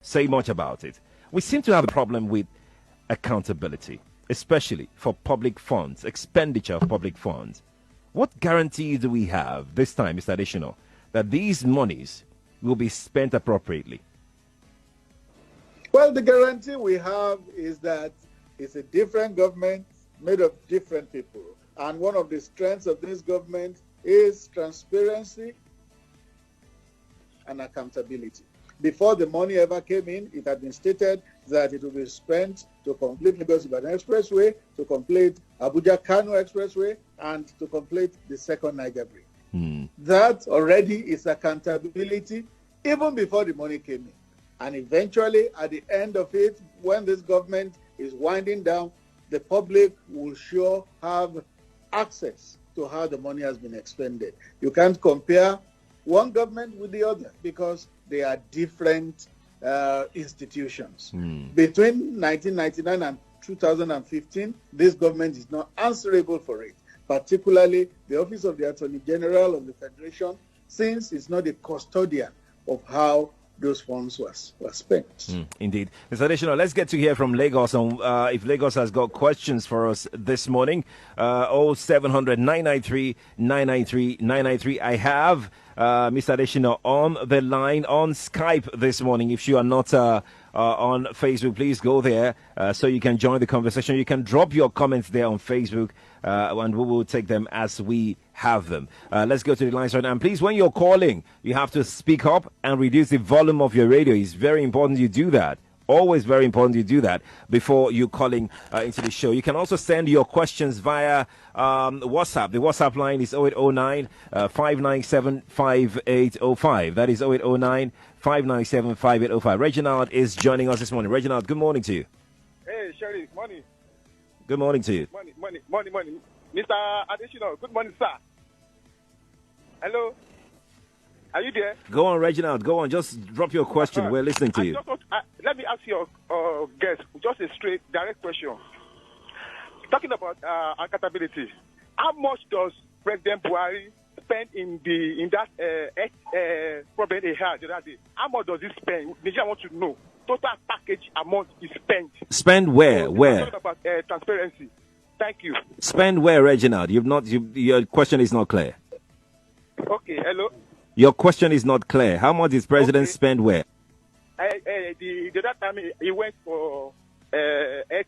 say much about it. We seem to have a problem with accountability, especially for public funds, expenditure of public funds. What guarantee do we have this time, Mr. Adesina, that these monies will be spent appropriately? Well, the guarantee we have is that it's a different government made of different people. And one of the strengths of this government is transparency and accountability. Before the money ever came in, it had been stated that it will be spent to complete Lagos-Ibadan Expressway, to complete Abuja-Kano Expressway, and to complete the second Niger Bridge. That already is accountability even before the money came in. And eventually, at the end of it, when this government is winding down, the public will sure have access to how the money has been expended. You can't compare one government with the other because they are different institutions. Between 1999 and 2015, this government is not answerable for it, particularly the Office of the Attorney General of the Federation, since it's not a custodian of how those funds were spent. Indeed. Mr. Adesina, let's get to hear from Lagos on if Lagos has got questions for us this morning. 0700 993 993 993. I have Mr. Adesina on the line on Skype this morning. If you are not on Facebook, please go there so you can join the conversation. You can drop your comments there on Facebook and we will take them as we have them. Let's go to the lines right now. And please, when you're calling, you have to speak up and reduce the volume of your radio. It's very important you do that. Always very important you do that before you calling into the show. You can also send your questions via WhatsApp. The WhatsApp line is 0809 597 5805. That is 0809 597 5805. Reginald is joining us this morning. Reginald, good morning to you. Hey, Sherry, morning. Good morning to you. Morning. Mr. Adesina, good morning, sir. Hello? Are you there? Go on, Reginald. Go on. Just drop your question. We're listening to you. Let me ask your guest just a straight, direct question. Talking about accountability, how much does President Buhari spend in that problem he had the other day? How much does he spend? Nigeria want to know. Total package amount is spent. Spend where? Where? Talking about transparency. Thank you. Spend where, Reginald? Your question is not clear. Okay, hello? Your question is not clear. How much is President spend where? The other time he went for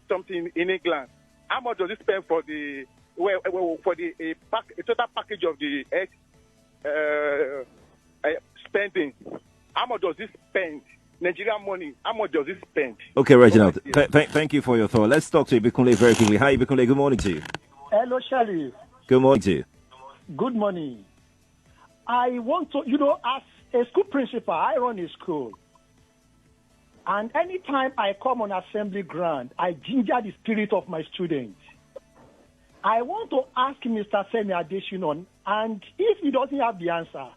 something in England. How much does he spend for the total package of the spending? How much does he spend? Nigerian money, how much does he spend? Okay, Reginald, thank you for your thought. Let's talk to Ibikunle very quickly. Hi, Ibikunle, good morning to you. Hello, Shali. Good morning to you. Good morning. I want to, as a school principal, I run a school. And anytime I come on assembly ground, I ginger the spirit of my students. I want to ask Mr. Femi Adesina, and if he doesn't have the answer,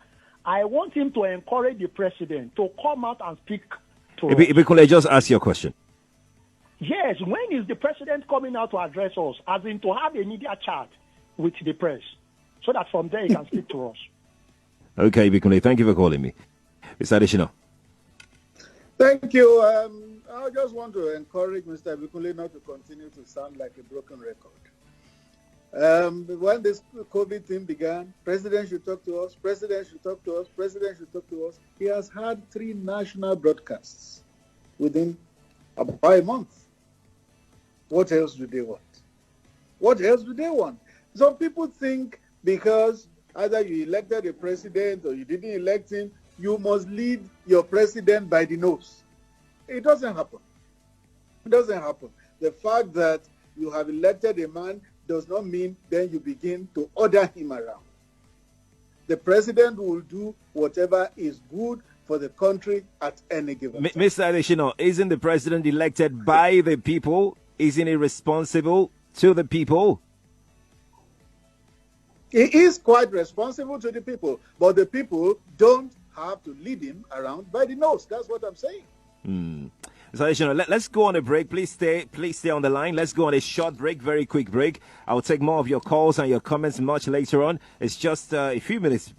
I want him to encourage the president to come out and speak to us. Ibikunle, just ask your question. Yes, when is the president coming out to address us, as in to have a media chat with the press, so that from there he can speak to us? Okay, Ibikunle, thank you for calling me. Mr. Adesina. Thank you. I just want to encourage Mr. Ibikunle not to continue to sound like a broken record. When this COVID thing began, President should talk to us, President should talk to us, President should talk to us. He has had 3 national broadcasts within about a month. What else do they want? What else do they want? Some people think because either you elected a president or you didn't elect him, you must lead your president by the nose. It doesn't happen. It doesn't happen. The fact that you have elected a man does not mean then you begin to order him around. The president will do whatever is good for the country at any given time. Mr. Adesina, isn't the president elected by the people? Isn't he responsible to the people? He is quite responsible to the people, but the people don't have to lead him around by the nose. That's what I'm saying. So, let's go on a break. Please stay on the line. Let's go on a short break, very quick break. I'll take more of your calls and your comments much later on. It's just a few minutes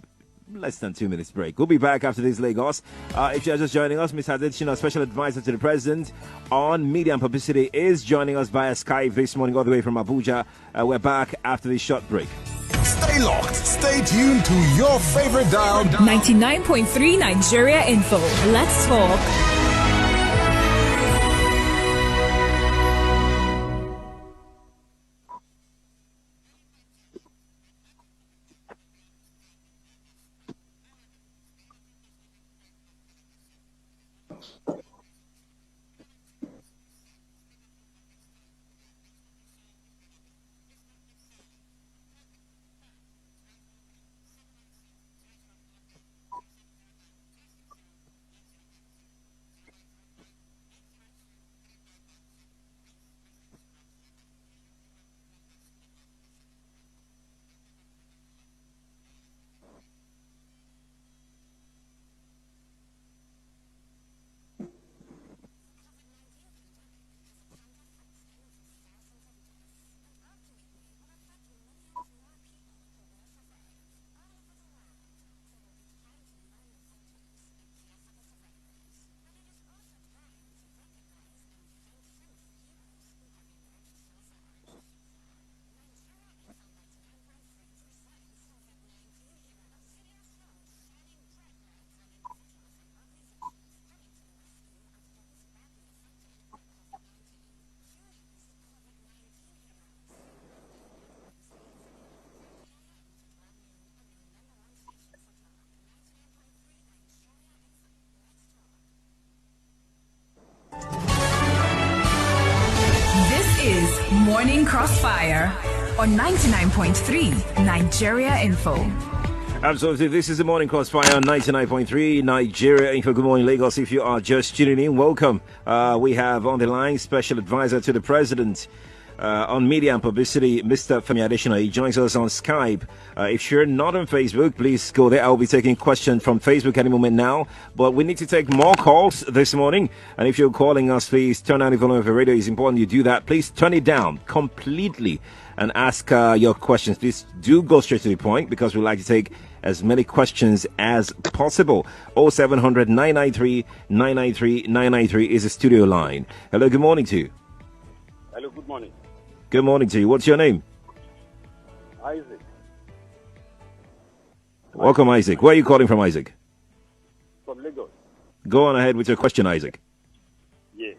less than 2 minutes break. We'll be back after this, Lagos. If you're just joining us, Mr. Adesina, Special Advisor to the President on Media and Publicity, is joining us via Skype this morning all the way from Abuja. We're back after this short break. Stay locked. Stay tuned to your favorite dial. 99.3 Nigeria Info. Let's talk. Morning Crossfire on 99.3 Nigeria Info. Absolutely. This is the Morning Crossfire on 99.3 Nigeria Info. Good morning, Lagos. If you are just tuning in, welcome. We have on the line Special Advisor to the President on Media and Publicity, Mr. Femi Adesina. He joins us on Skype. If you're not on Facebook, please go there. I'll be taking questions from Facebook any moment now. But we need to take more calls this morning. And if you're calling us, please turn down the volume of the radio. It's important you do that. Please turn it down completely and ask your questions. Please do go straight to the point because we'd like to take as many questions as possible. 0700 993 993 993 is the studio line. Hello, good morning to you. Hello, good morning. Good morning to you. What's your name? Isaac. Welcome, Isaac. Where are you calling from, Isaac? From Lagos. Go on ahead with your question, Isaac. Yes.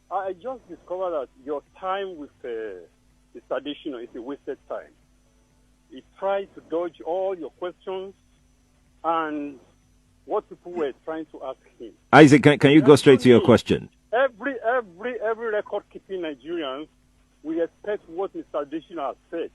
I just discovered that your time with Mr. Adesina is a wasted time. He tried to dodge all your questions and what people were trying to ask him. Isaac, can you go straight to your question? Every record-keeping Nigerians, we expect what Mr. Adesina has said.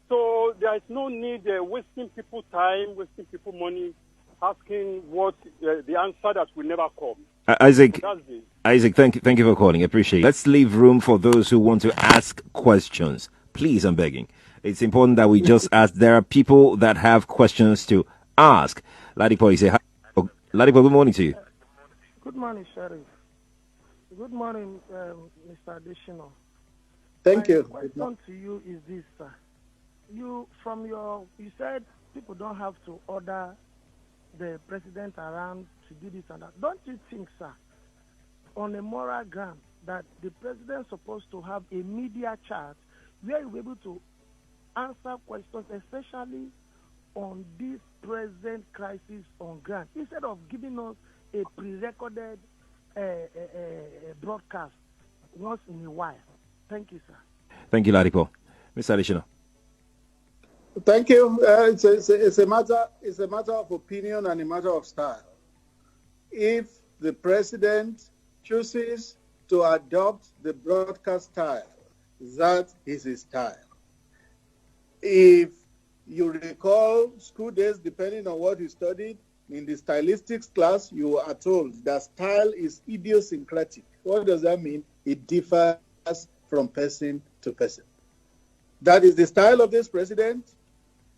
So there is no need wasting people time, wasting people money, asking what the answer that will never come. Isaac, thank you for calling. I appreciate it. Let's leave room for those who want to ask questions. Please, I'm begging. It's important that we just ask. There are people that have questions to ask. Ladipo, you say hi. Oh, Ladipo, good morning to you. Good morning, Sheriff. Good morning, Mr. Adesina. Thank you. My question to you is this, sir. You said people don't have to order the president around to do this and that. Don't you think, sir, on a moral ground, that the president is supposed to have a media chat where you'll be able to answer questions, especially on this present crisis on ground, instead of giving us a pre-recorded broadcast once in a while? Thank you, sir. Thank you, Ladipo. Mr. Adesina. Thank you. It's a matter of opinion and a matter of style. If the president chooses to adopt the broadcast style, that is his style. If you recall school days, depending on what you studied, in the stylistics class, you are told that style is idiosyncratic. What does that mean? It differs from person to person. That is the style of this president.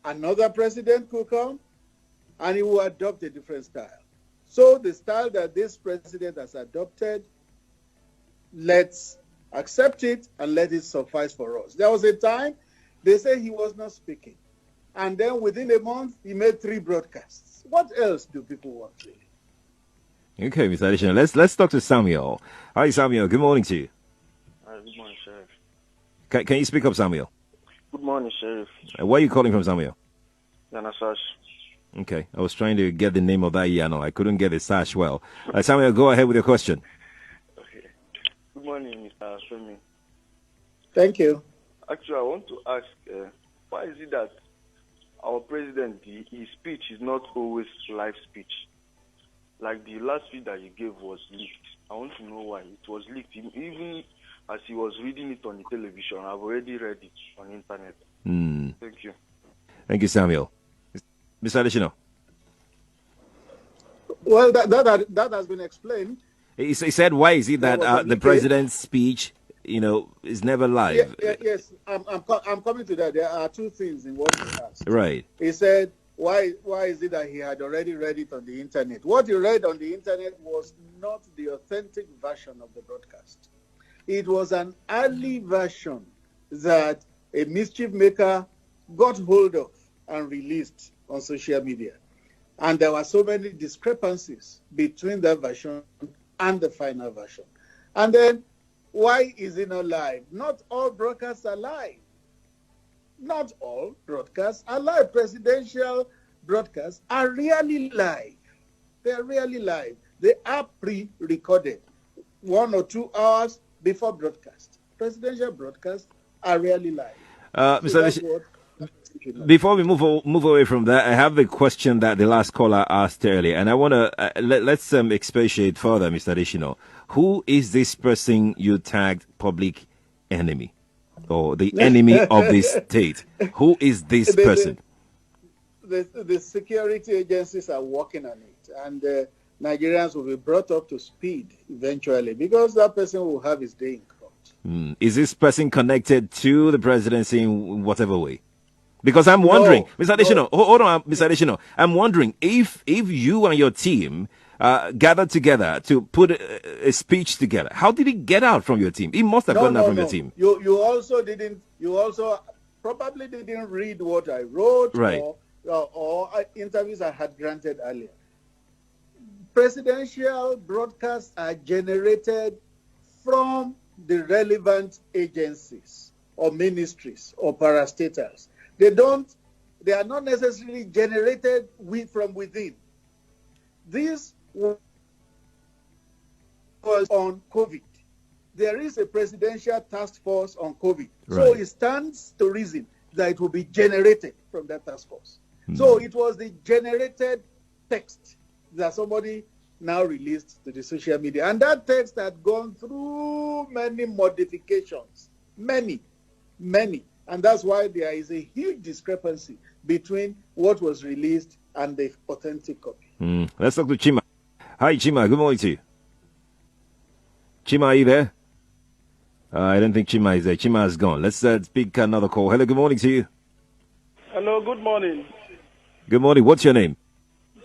Another president could come and he will adopt a different style. So the style that this president has adopted, let's accept it and let it suffice for us. There was a time they say he was not speaking. And then within a month, he made 3 broadcasts. What else do people want, really? Okay, Mr. Adesina, let's talk to Samuel. Hi, Samuel. Good morning to you. Good morning, Sheriff. Can you speak up, Samuel? Good morning, Sheriff. Where are you calling from, Samuel? Yanasash. Okay, I was trying to get the name of that Yano. I couldn't get the sash well. Samuel, go ahead with your question. Okay. Good morning, Mr. Femi. Thank you. Actually, I want to ask, why is it that our president, his speech is not always live speech? Like the last speech that he gave was leaked. I want to know why. It was leaked. Even as he was reading it on the television, I've already read it on the internet. Thank you. Thank you, Samuel. Mr. Adesina. Well, that has been explained. He said, why is it that the president's speech, is never live? Yes, I'm coming to that. There are 2 things in what he asked. Right. He said, why is it that he had already read it on the internet? What he read on the internet was not the authentic version of the broadcast. It was an early version that a mischief maker got hold of and released on social media. And there were so many discrepancies between that version and the final version. And then, why is it not live? Not all broadcasts are live. Not all broadcasts are live. Presidential broadcasts are really live. They are really live. They are pre-recorded 1 or 2 hours before broadcast. Presidential broadcasts are really live. Mr. Before we move away from that, I have the question that the last caller asked earlier, and I want to let's expatiate further, Mr. Adesina. Who is this person you tagged public enemy, or the enemy of the state? Who is this person? The security agencies are working on it, and Nigerians will be brought up to speed eventually, because that person will have his day in court. Is this person connected to the presidency in whatever way? Because I'm wondering, Mr. Adesina, hold on, Mr. Adesina. I'm wondering if you and your team gathered together to put a speech together. How did it get out from your team? It must have gotten out from your team. You also didn't. You also probably didn't read what I wrote, right, or interviews I had granted earlier. Presidential broadcasts are generated from the relevant agencies or ministries or parastatals. They are not necessarily generated from within. This was on COVID. There is a presidential task force on COVID. Right. So it stands to reason that it will be generated from that task force. So it was the generated text that somebody now released to the social media. And that text had gone through many modifications. Many. And that's why there is a huge discrepancy between what was released and the authentic copy. Let's talk to Chima. Hi, Chima. Good morning to you. Chima, are you there? I don't think Chima is there. Chima has gone. Let's speak another call. Hello, good morning to you. Hello, good morning. Good morning. What's your name?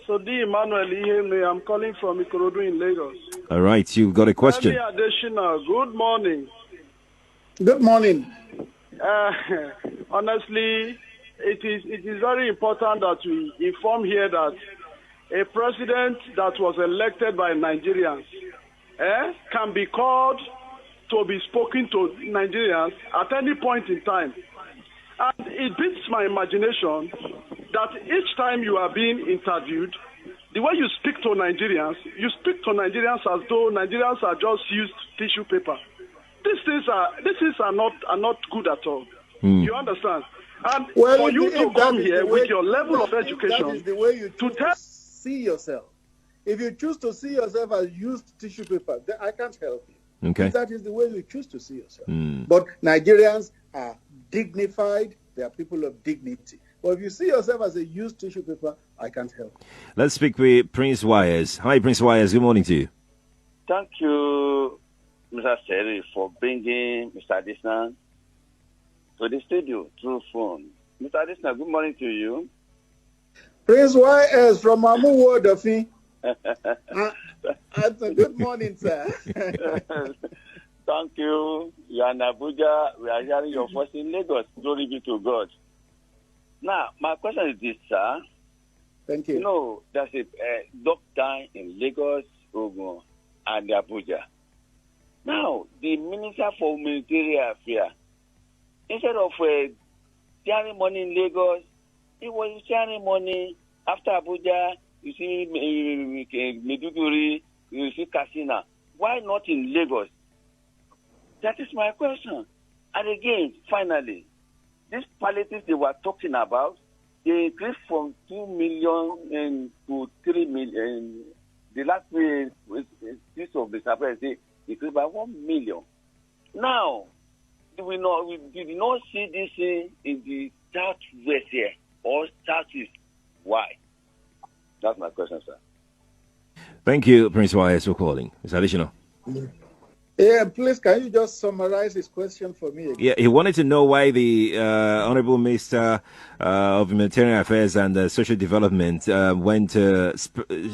So, D. Emmanuel Iheme, I'm calling from Ikorodu in Lagos. All right, you've got a question. Femi Adesina, good morning. Good morning. Honestly, it is very important that we inform here that a president that was elected by Nigerians can be called to be spoken to Nigerians at any point in time. And it beats my imagination that each time you are being interviewed, the way you speak to Nigerians as though Nigerians are just used tissue paper. These things are not good at all. You understand? And for you to come here with your level of education, that is the way you to see yourself. If you choose to see yourself as used tissue paper, then I can't help you. Okay. That is the way you choose to see yourself. But Nigerians are dignified. They are people of dignity. But if you see yourself as a used tissue paper, I can't help you. Let's speak with Prince Wires. Hi, Prince Wires. Good morning to you. Thank you, Mr. Seri, for bringing Mr. Adesina to the studio through phone. Mr. Adesina, good morning to you. Prince YS from Amu Wodofi. Good morning, sir. Thank you. You are in Abuja. We are hearing your voice in Lagos. Glory be to God. Now, my question is this, sir. Thank you. You know, there's a doctor in Lagos, Ogun, and Abuja. Now, the Minister for Humanitarian Affairs, instead of sharing money in Lagos, he was sharing money after Abuja. You see Meduguri, you see Kasina. Why not in Lagos? That is my question. And again, finally, these palliatives they were talking about, they increased from 2 million to 3 million. The last piece of the survey, they increased by 1 million. Now, we did not see this in the southwest here or southeast. Why? That's my question, sir. Thank you, Prince Wise, for calling. It's additional. Yeah, please, can you just summarize his question for me again? Yeah, he wanted to know why the Honorable Minister of Humanitarian Affairs and Social Development went to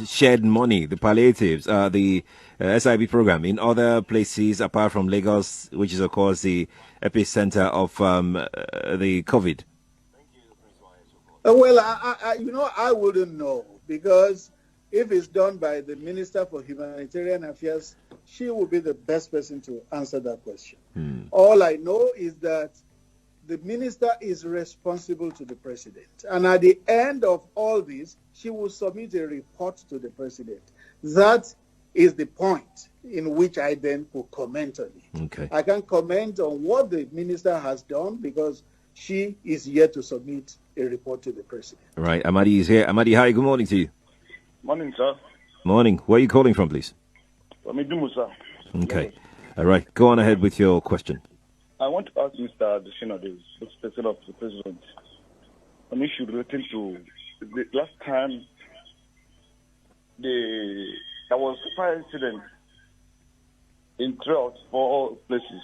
shared money, the palliatives, the SIB program in other places apart from Lagos, which is, of course, the epicenter of the COVID. Well, I wouldn't know, because if it's done by the Minister for Humanitarian Affairs, she will be the best person to answer that question. All I know is that the minister is responsible to the president. And at the end of all this, she will submit a report to the president. That is the point in which I then could comment on it. Okay. I can't comment on what the minister has done because she is yet to submit a report to the president. Right. Amadi is here. Amadi, hi. Good morning to you. Morning, sir. Morning. Where are you calling from, please? From Idumu, sir. Okay. All right. Go on ahead with your question. I want to ask Mr. Adesina, the spokesperson of the president, an issue relating to the last time there was a fire incident in 3 or 4 places.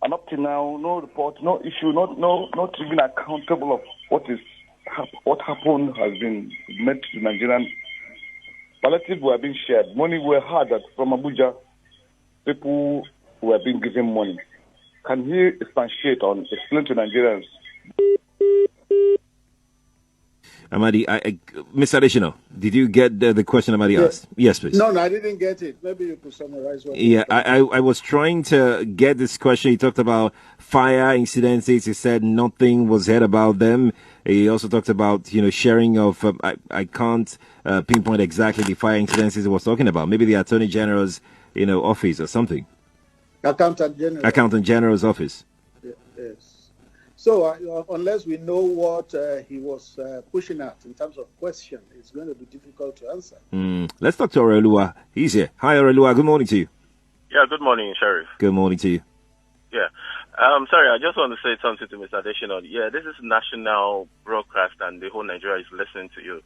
And up to now, no report, no issue, not even accountable of what happened has been made to Nigerian. Palliatives were being shared. Money were had from Abuja. People were being given money. Can he expatiate on, explain to Nigerians? Amadi, Mr. Adesina, did you get the question Amadi asked? Yes, please. No, I didn't get it. Maybe you could summarize what. Yeah, I was trying to get this question. He talked about fire incidences. He said nothing was heard about them. He also talked about, sharing of, I can't pinpoint exactly the fire incidences he was talking about. Maybe the Attorney General's, office or something. Accountant General's office. Yes. So unless we know what he was pushing at in terms of question, it's going to be difficult to answer. Let's talk to Orelua. He's here. Hi, Orelua. Good morning to you. Yeah, good morning, Sheriff. Good morning to you. Yeah. Sorry, I just want to say something to Mr. Adesina. Yeah, this is national broadcast and the whole Nigeria is listening to you.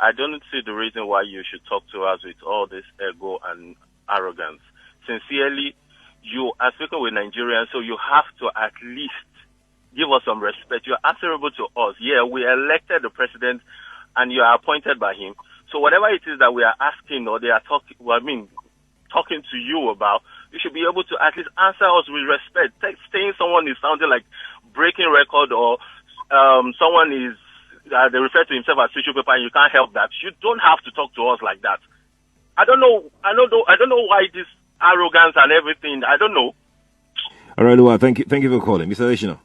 I don't see the reason why you should talk to us with all this ego and arrogance. Sincerely, you are speaking with Nigerians, so you have to at least give us some respect. You're answerable to us. Yeah, we elected the president and you are appointed by him. So whatever it is that we are asking or they are talking to you about, you should be able to at least answer us with respect. Saying someone is sounding like breaking record or someone is, they refer to himself as tissue paper and you can't help that. You don't have to talk to us like that. I don't know why this arrogance and everything. I don't know. All right, Lua, thank you for calling. Mr. Adesina.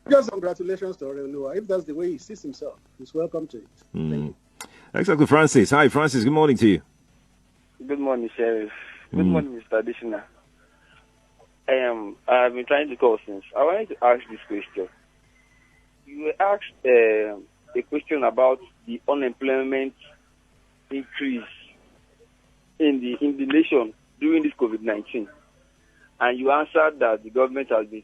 Just congratulations to Orelua. If that's the way he sees himself, he's welcome to it. Thank you. Exactly, Francis. Hi, Francis. Good morning to you. Good morning, Sheriff. Good morning, Mr. Adesina. I've been trying to call since. I wanted to ask this question. You asked a question about the unemployment increase in the nation during this COVID-19, and you answered that the government has been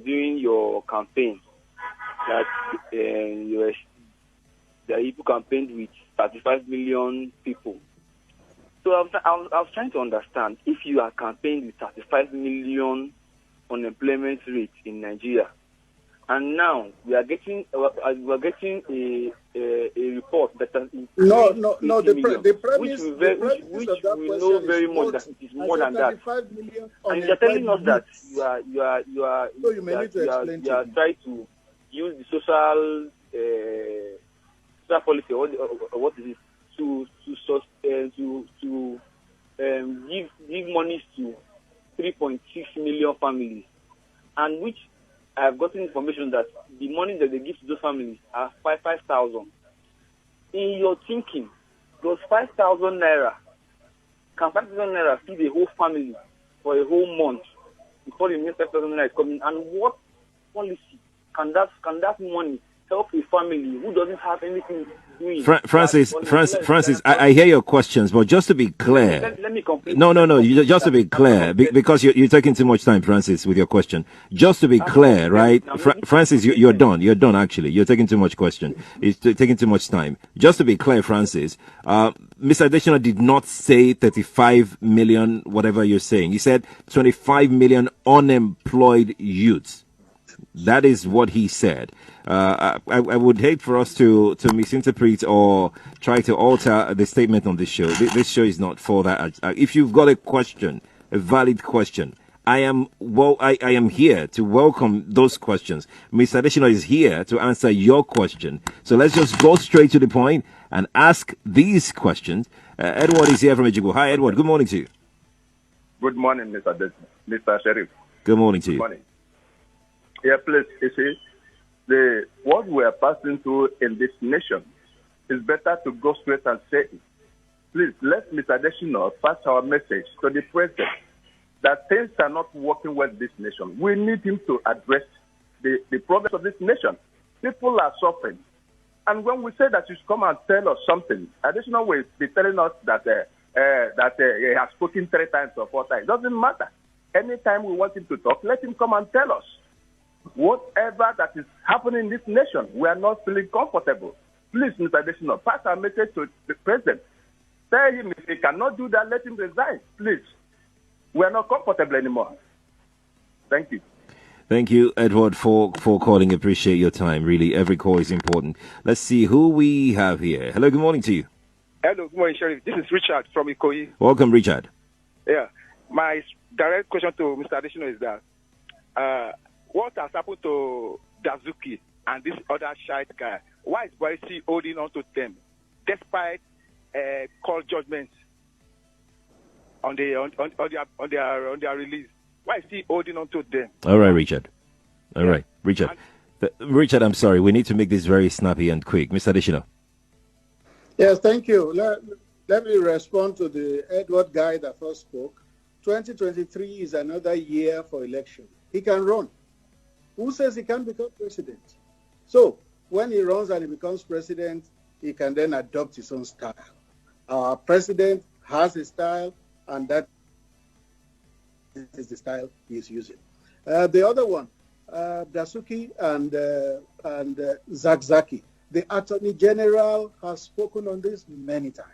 doing your campaign, that the people campaigned with 35 million people. So I was trying to understand, if you are campaigning with 35 million unemployment rate in Nigeria, and now we are getting a report that has increased No. The premise of that question know very is much what? that it is more than that. 35 million And you are telling us that youths. you are So you may need to explain you are trying to use the social policy or what is it to give money to 3.6 million families, and which I have gotten information that the money that they give to those families are 5,000. In your thinking, those 5,000 naira, can 5,000 naira feed a whole family for a whole month before the next 5,000 naira is coming? And what policy can that money help a family who doesn't have anything doing? Francis, I hear your questions, but just to be clear, let me complete. no, just to be clear, because you're taking too much time, Francis, with your question. Just to be clear, right, Francis, you're done. You're done. Actually, you're taking too much question. It's taking too much time. Just to be clear, Francis, Mr. Adesina did not say 35 million, whatever you're saying. He said 25 million unemployed youths. That is what he said. I would hate for us to misinterpret or try to alter the statement on this show. This show is not for that. If you've got a question, a valid question, I am here to welcome those questions. Mr. Adesina is here to answer your question. So let's just go straight to the point and ask these questions. Edward is here from Ejigbo. Hi, Edward. Good morning to you. Good morning, Mr. Sheriff. Good morning to you. Good morning. Yeah, please, you see, what we are passing through in this nation is better to go straight and say it. Please, let Mr. Adesina pass our message to the president that things are not working well in this nation. We need him to address the problems of this nation. People are suffering. And when we say that you should come and tell us something, Adesina will be telling us that he has spoken 3 times or 4 times. It doesn't matter. Anytime we want him to talk, let him come and tell us. Whatever that is happening in this nation, we are not feeling comfortable. Please, Mr. Adesina, pass our message to the president. Tell him if he cannot do that, let him resign. Please. We are not comfortable anymore. Thank you. Thank you, Edward, for calling. Appreciate your time. Really, every call is important. Let's see who we have here. Hello, good morning to you. Hello, good morning, Sheriff. This is Richard from Ikoyi. Welcome, Richard. Yeah. My direct question to Mr. Adesina is that what has happened to Dazuki and this other shite guy? Why is Boise holding on to them despite court judgments on their release? Why is he holding on to them? All right, Richard. All right, Richard. Richard, I'm sorry. We need to make this very snappy and quick. Mr. Adesina. Yes, thank you. Let me respond to the Edward guy that first spoke. 2023 is another year for election. He can run. Who says he can't become president? So when he runs and he becomes president, he can then adopt his own style. Our president has a style, and that is the style he is using. The other one, Dasuki and Zakzaki, the Attorney General has spoken on this many times.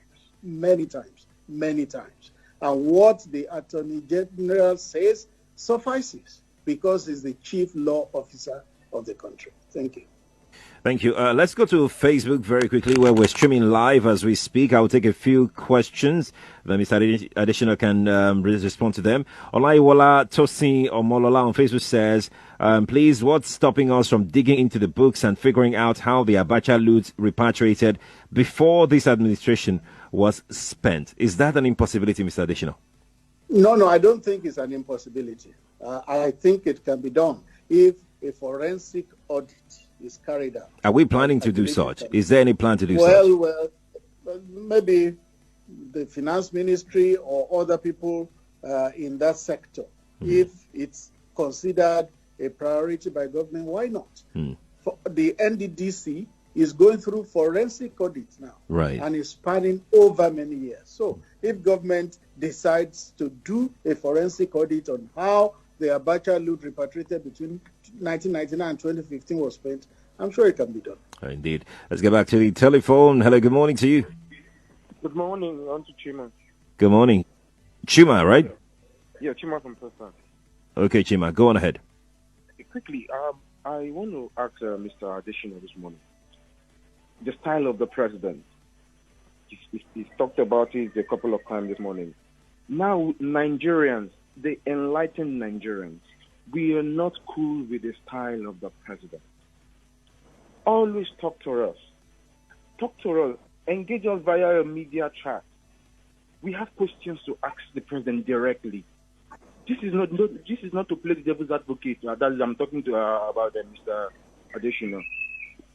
And what the Attorney General says suffices, because he's the chief law officer of the country. Thank you. Thank you. Let's go to Facebook very quickly, where we're streaming live as we speak. I'll take a few questions. Then Mr. Adesina can respond to them. Olaiwola Tosin Omolola on Facebook says, please, what's stopping us from digging into the books and figuring out how the Abacha loot repatriated before this administration was spent? Is that an impossibility, Mr. Adesina? No, I don't think it's an impossibility. I think it can be done if a forensic audit is carried out. Are we planning to do such? Is there any plan to do such? Well, maybe the finance ministry or other people in that sector. If it's considered a priority by government, why not? For the NDDC is going through forensic audits now, right, and is spanning over many years. So if government decides to do a forensic audit on how the Abacha loot repatriated between 1999 and 2015 was spent, I'm sure it can be done. Indeed. Let's get back to the telephone. Hello, good morning to you. Good morning, on to Chima. Good morning. Chima, right? Yeah, Chima from Preston. Okay, Chima, go on ahead. Quickly, I want to ask Mr. Adesina this morning. The style of the president. He's talked about it a couple of times this morning. Now, Nigerians, the enlightened Nigerians, we are not cool with the style of the president. Always talk to us. Talk to us. Engage us via a media chat. We have questions to ask the president directly. This is not to play the devil's advocate. That is, I'm talking to about Mr. Adesina.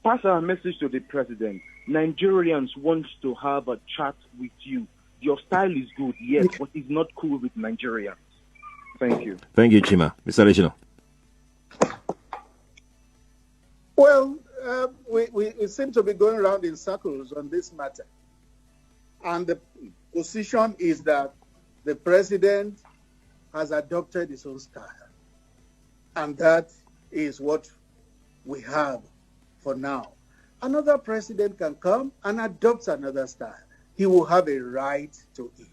Pass our message to the president. Nigerians want to have a chat with you. Your style is good, yes, but it's not cool with Nigerians. Thank you. Thank you, Chima. Mr. Adesina. Well, we seem to be going around in circles on this matter. And the position is that the president has adopted his own style. And that is what we have for now. Another president can come and adopt another style. He will have a right to it.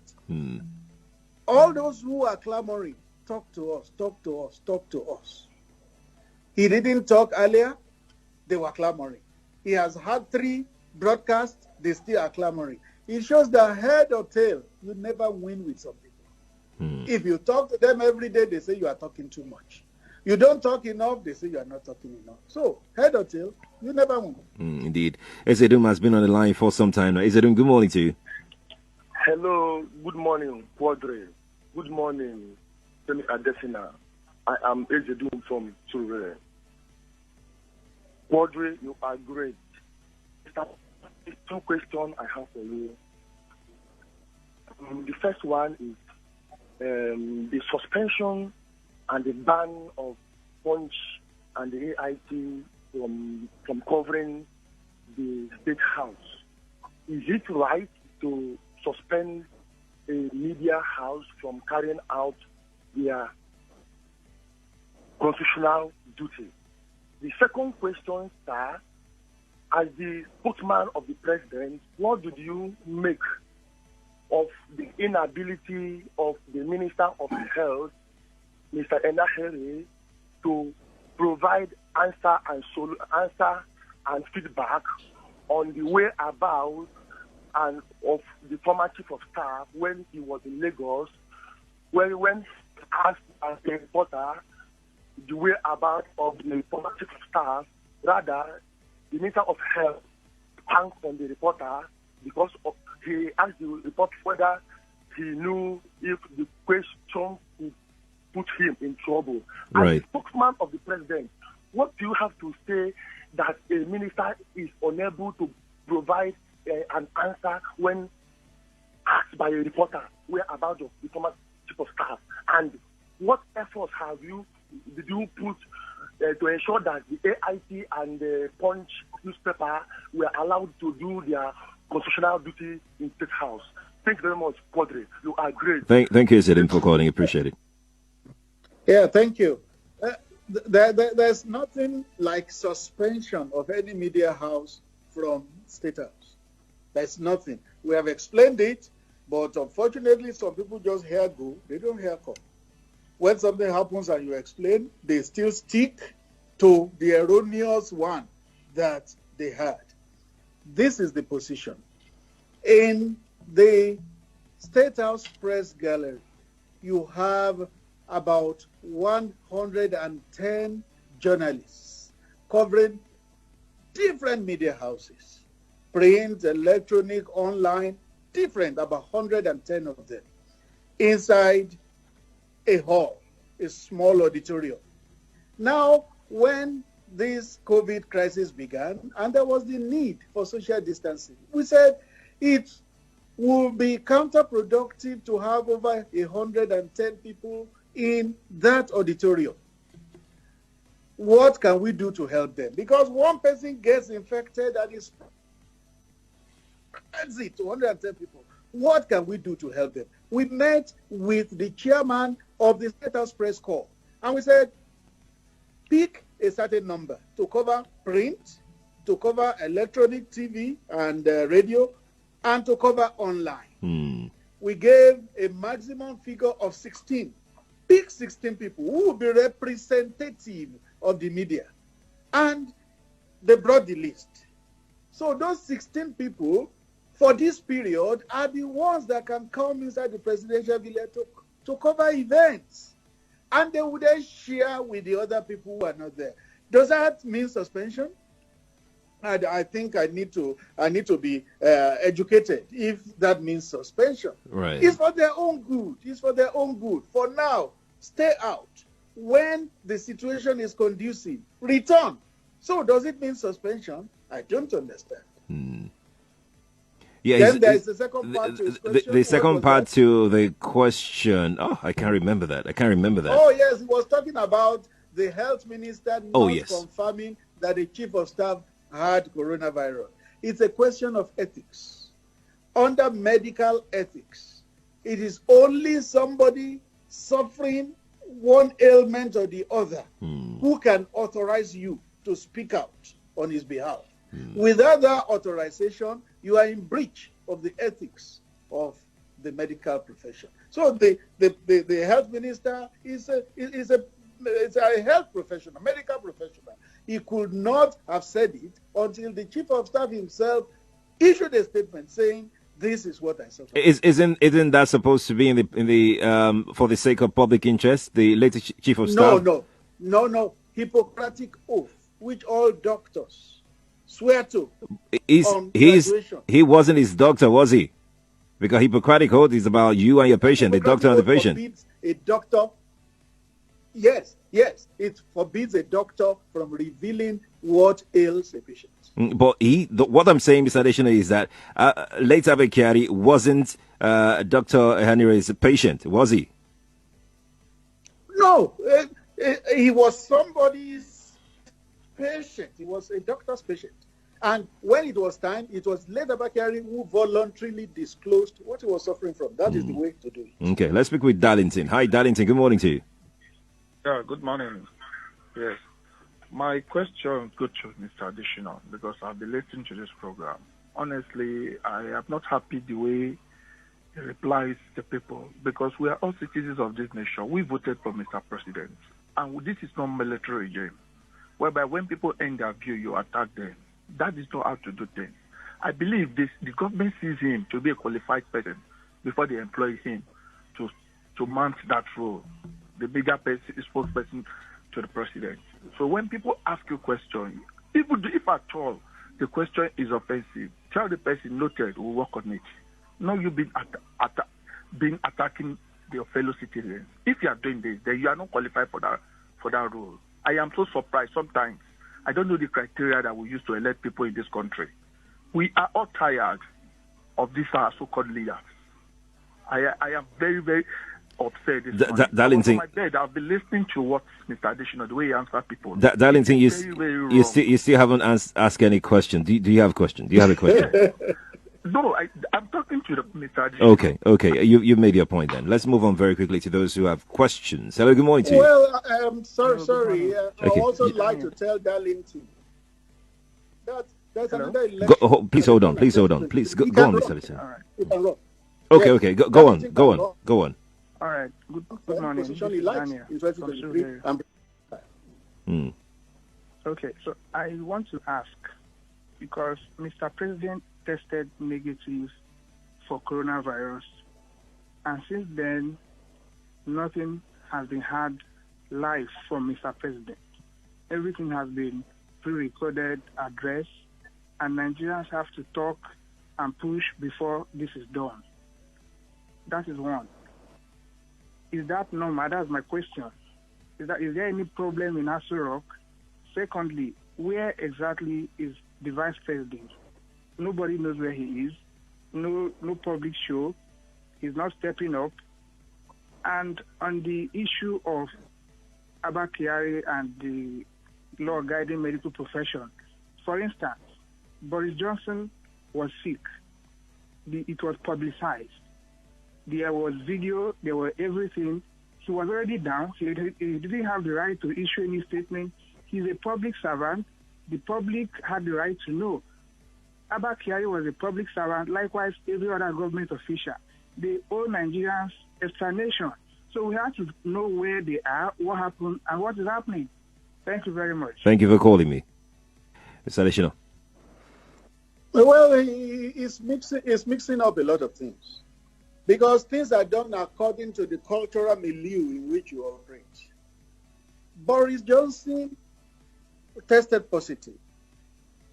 All those who are clamoring, talk to us, talk to us, talk to us. He didn't talk earlier, they were clamoring. He has had 3 broadcasts, they still are clamoring. It shows that head or tail, you never win with some people. If you talk to them every day, they say you are talking too much. You don't talk enough, they say you are not talking enough. So, head or tail, you never win. Indeed. Ezedum has been on the line for some time now. Ezedum, good morning to you. Hello, good morning, Quadre. Good morning, Femi Adesina. I am Ezedum from Ture. Quadre, you are great. Two questions I have for you. The first one is the suspension and the ban of Punch and the AIT from covering the State House. Is it right to suspend a media house from carrying out their constitutional duty? The second question, sir, as the spokesman of the president, what did you make of the inability of the Minister of Health, Mr. Enahere, to provide answer and feedback on the whereabouts and of the former chief of staff when he was in Lagos, when asked as a reporter the whereabouts of the former chief of staff, rather the Minister of Health thanked on the reporter because he asked the reporter whether he knew if the question could put him in trouble. Right. As the spokesman of the president, what do you have to say that a minister is unable to provide an answer when asked by a reporter whereabouts of the former chief of staff? And what efforts did you put to ensure that the AIT and the Punch newspaper were allowed to do their constitutional duty in State House? Thank you very much, Quadri. You are great. Thank you, Zedim, for calling. Appreciate it. Yeah, thank you. There's nothing like suspension of any media house from State House. There's nothing. We have explained it, but unfortunately, some people just hear go, they don't hear come. When something happens and you explain, they still stick to the erroneous one that they had. This is the position. In the State House Press Gallery, you have about 110 journalists covering different media houses, print, electronic, online, different, about 110 of them, inside a hall, a small auditorium. Now, when this COVID crisis began and there was the need for social distancing, we said it would be counterproductive to have over 110 people in that auditorium. What can we do to help them? Because one person gets infected and it spreads it to 110 people. What can we do to help them? We met with the chairman of the State House Press Corps, and we said, pick a certain number to cover print, to cover electronic TV and radio, and to cover online. We gave a maximum figure of 16. Pick 16 people who will be representative of the media. And they brought the list. So those 16 people for this period are the ones that can come inside the presidential village to cover events. And they would then share with the other people who are not there. Does that mean suspension? I think I need to be educated if that means suspension. Right. It's for their own good. It's for their own good. For now, stay out. When the situation is conducive, return. So does it mean suspension? I don't understand. Yeah, Then there is the second part to his question. The second part to the question. Oh, I can't remember that. Oh, yes, he was talking about the health minister not confirming that the chief of staff had coronavirus. It's a question of ethics. Under medical ethics, it is only somebody suffering one ailment or the other who can authorize you to speak out on his behalf. Without that authorization, you are in breach of the ethics of the medical profession. So the health minister is a health professional, medical professional. He could not have said it until the chief of staff himself issued a statement saying, "This is what I suffer." Isn't that supposed to be in the for the sake of public interest? The latest chief of staff. No. Hippocratic oath, which all doctors swear to. He wasn't his doctor, was he? Because Hippocratic oath is about you and your patient, the doctor and the patient. Forbids a doctor. Yes, it forbids a doctor from revealing what ails a patient. But what I'm saying, Mr. Adesina, is that late Abekari wasn't Dr. Henry's patient, was he? No, he was somebody's patient. He was a doctor's patient. And when it was time, it was late Abekari who voluntarily disclosed what he was suffering from. That is the way to do it. Okay, let's speak with Darlington. Hi, Darlington. Good morning to you. Yeah, good morning. Yes. My question goes to Mr. Adesina because I've been listening to this program. Honestly, I am not happy the way he replies to people because we are all citizens of this nation. We voted for Mr. President. And this is not military regime, whereby when people end their view, you attack them. That is not how to do things. I believe the government sees him to be a qualified person before they employ him to mount that role. The bigger person is spokesperson to the president. So when people ask you questions, even if at all the question is offensive, tell the person, noted, we'll work on it. No, you've been attacking your fellow citizens. If you are doing this, then you are not qualified for that role. I am so surprised sometimes. I don't know the criteria that we use to elect people in this country. We are all tired of these so-called leaders. I am very, very upset this morning. Darlington, on my bed, I've been listening to what Mr. Adesina, the way he answers people. Darlington, you still haven't asked any question. Do you have a question? Do you have a question? No, I'm talking to Mr. Adesina. Okay. You made your point then. Let's move on very quickly to those who have questions. Hello, good morning to you. Well, sorry. I also like to tell Darlington that there's another election. Please hold on. Please, go on, Mr. Adesina. All right. You can run. Okay. Go on. All right. Good morning. Position he likes in 2023. Okay, so I want to ask, because Mr. President tested negative for coronavirus, and since then, nothing has been had live from Mr. President. Everything has been pre-recorded, addressed, and Nigerians have to talk and push before this is done. That is one. Is that normal? That's my question. Is there any problem in Aso Rock? Secondly, where exactly is the vice president? Nobody knows where he is. No public show. He's not stepping up. And on the issue of Abba Kyari and the law guiding medical profession, for instance, Boris Johnson was sick. It was publicized. There was video, there were everything. He was already down. He didn't have the right to issue any statement. He's a public servant. The public had the right to know. Abba Kyari was a public servant. Likewise, every other government official. They owe Nigerians explanation. So we have to know where they are, what happened, and what is happening. Thank you very much. Thank you for calling me. Mr. Adesina. Well, it's mixing up a lot of things because things are done according to the cultural milieu in which you operate. Boris Johnson tested positive.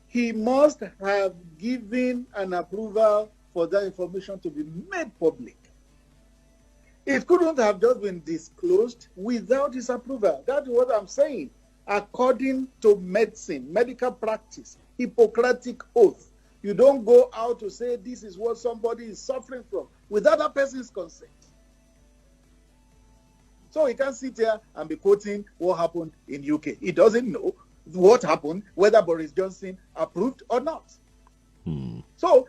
He must have given an approval for that information to be made public. It couldn't have just been disclosed without his approval. That's what I'm saying. According to medicine, medical practice, Hippocratic oath, you don't go out to say this is what somebody is suffering from without that person's consent. So he can't sit here and be quoting what happened in UK. He doesn't know what happened, whether Boris Johnson approved or not. So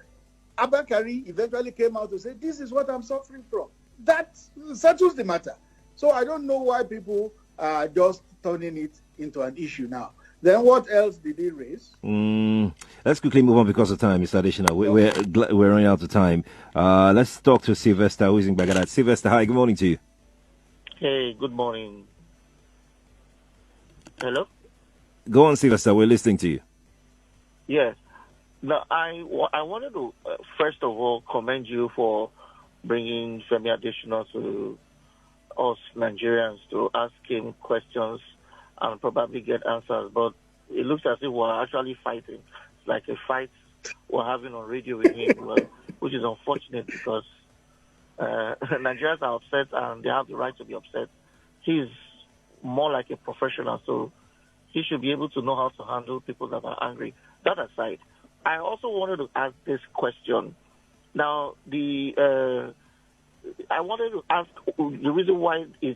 Abakari eventually came out to say, this is what I'm suffering from. That settles the matter. So I don't know why people are just turning it into an issue now. Then what else did he raise? Let's quickly move on because of time, Mr. Adesina. We're running out of time. Let's talk to Sylvester, who is in Baghdad. Sylvester, hi, good morning to you. Hey, good morning. Hello? Go on, Sylvester, we're listening to you. Yes. Now, I wanted to, first of all, commend you for bringing Femi Adesina to us Nigerians to ask him questions and probably get answers. But it looks as if we're actually fighting. It's like a fight we're having on radio with him, which is unfortunate because Nigerians are upset and they have the right to be upset. He's more like a professional, so he should be able to know how to handle people that are angry. That aside, I also wanted to ask this question. Now, I wanted to ask the reason why it's